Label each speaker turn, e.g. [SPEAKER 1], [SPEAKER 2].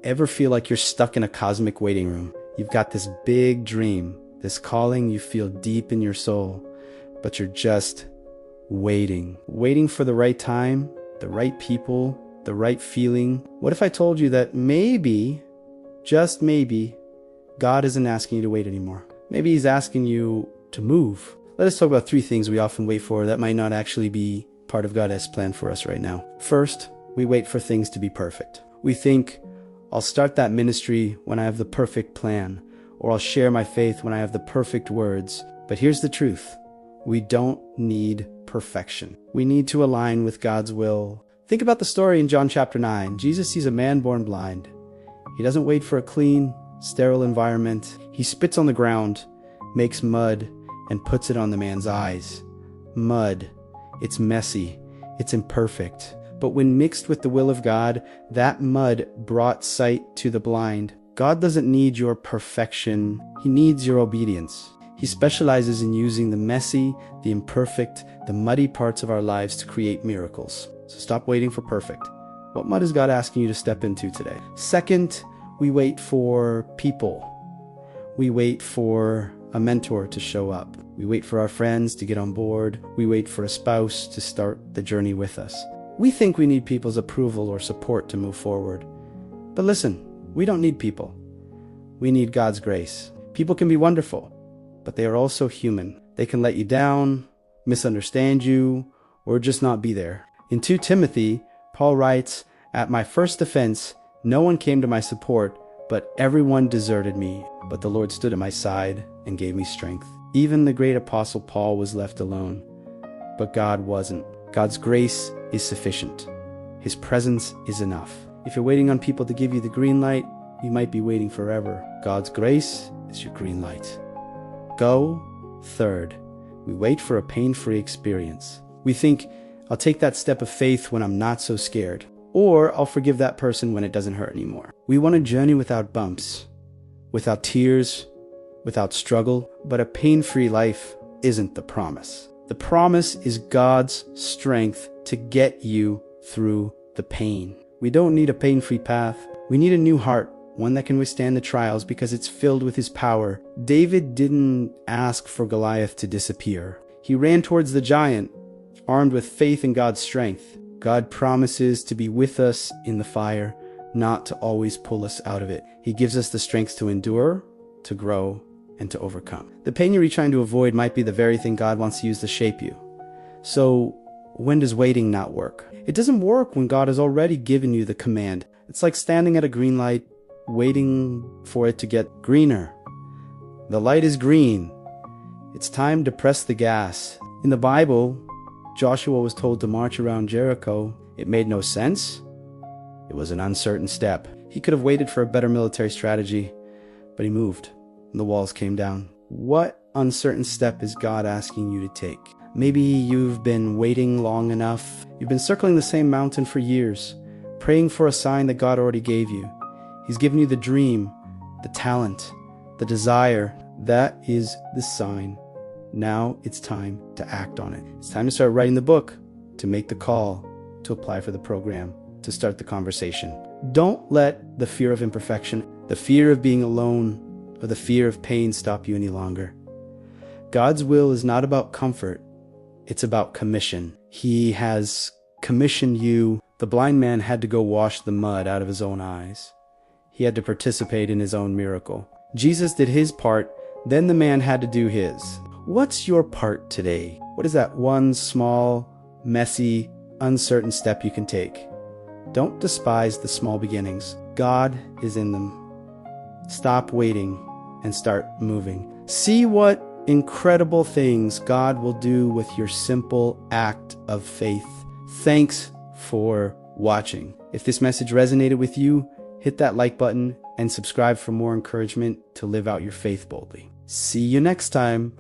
[SPEAKER 1] Ever feel like you're stuck in a cosmic waiting room? You've got this big dream, this calling you feel deep in your soul, but you're just waiting for the right time, the right people, the right feeling. What if I told you that maybe, just maybe, God isn't asking you to wait anymore? Maybe he's asking you to move. Let us talk about 3 things we often wait for that might not actually be part of God's plan for us right now. First, we wait for things to be perfect. We think, I'll start that ministry when I have the perfect plan, or I'll share my faith when I have the perfect words. But here's the truth. We don't need perfection. We need to align with God's will. Think about the story in John chapter 9. Jesus sees a man born blind. He doesn't wait for a clean, sterile environment. He spits on the ground, makes mud, and puts it on the man's eyes. Mud. It's messy. It's imperfect. But when mixed with the will of God, that mud brought sight to the blind. God doesn't need your perfection. He needs your obedience. He specializes in using the messy, the imperfect, the muddy parts of our lives to create miracles. So stop waiting for perfect. What mud is God asking you to step into today? Second, we wait for people. We wait for a mentor to show up. We wait for our friends to get on board. We wait for a spouse to start the journey with us. We think we need people's approval or support to move forward. But listen, we don't need people. We need God's grace. People can be wonderful, but they are also human. They can let you down, misunderstand you, or just not be there. In 2 Timothy, Paul writes, "At my first offense, no one came to my support, but everyone deserted me. But the Lord stood at my side and gave me strength." Even the great apostle Paul was left alone, but God wasn't. God's grace is sufficient. His presence is enough. If you're waiting on people to give you the green light, you might be waiting forever. God's grace is your green light. Go. Third, we wait for a pain-free experience. We think, I'll take that step of faith when I'm not so scared, or I'll forgive that person when it doesn't hurt anymore. We want a journey without bumps, without tears, without struggle, but a pain-free life isn't the promise. The promise is God's strength to get you through the pain. We don't need a pain-free path. We need a new heart, one that can withstand the trials because it's filled with his power. David didn't ask for Goliath to disappear. He ran towards the giant, armed with faith in God's strength. God promises to be with us in the fire, not to always pull us out of it. He gives us the strength to endure, to grow, and to overcome. The pain you're trying to avoid might be the very thing God wants to use to shape you. So when does waiting not work? It doesn't work when God has already given you the command. It's like standing at a green light, waiting for it to get greener. The light is green. It's time to press the gas. In the Bible, Joshua was told to march around Jericho. It made no sense. It was an uncertain step. He could have waited for a better military strategy, but he moved. The walls came down. What uncertain step is God asking you to take? Maybe you've been waiting long enough. You've been circling the same mountain for years, praying for a sign that God already gave you. He's given you the dream, the talent, the desire. That is the sign. Now it's time to act on it. It's time to start writing the book, to make the call, to apply for the program, to start the conversation. Don't let the fear of imperfection, the fear of being alone, or the fear of pain stop you any longer. God's will is not about comfort. It's about commission. He has commissioned you. The blind man had to go wash the mud out of his own eyes. He had to participate in his own miracle. Jesus did his part, then the man had to do his. What's your part today? What is that one small, messy, uncertain step you can take? Don't despise the small beginnings. God is in them. Stop waiting and start moving. See what incredible things God will do with your simple act of faith. Thanks for watching. If this message resonated with you, hit that like button and subscribe for more encouragement to live out your faith boldly. See you next time.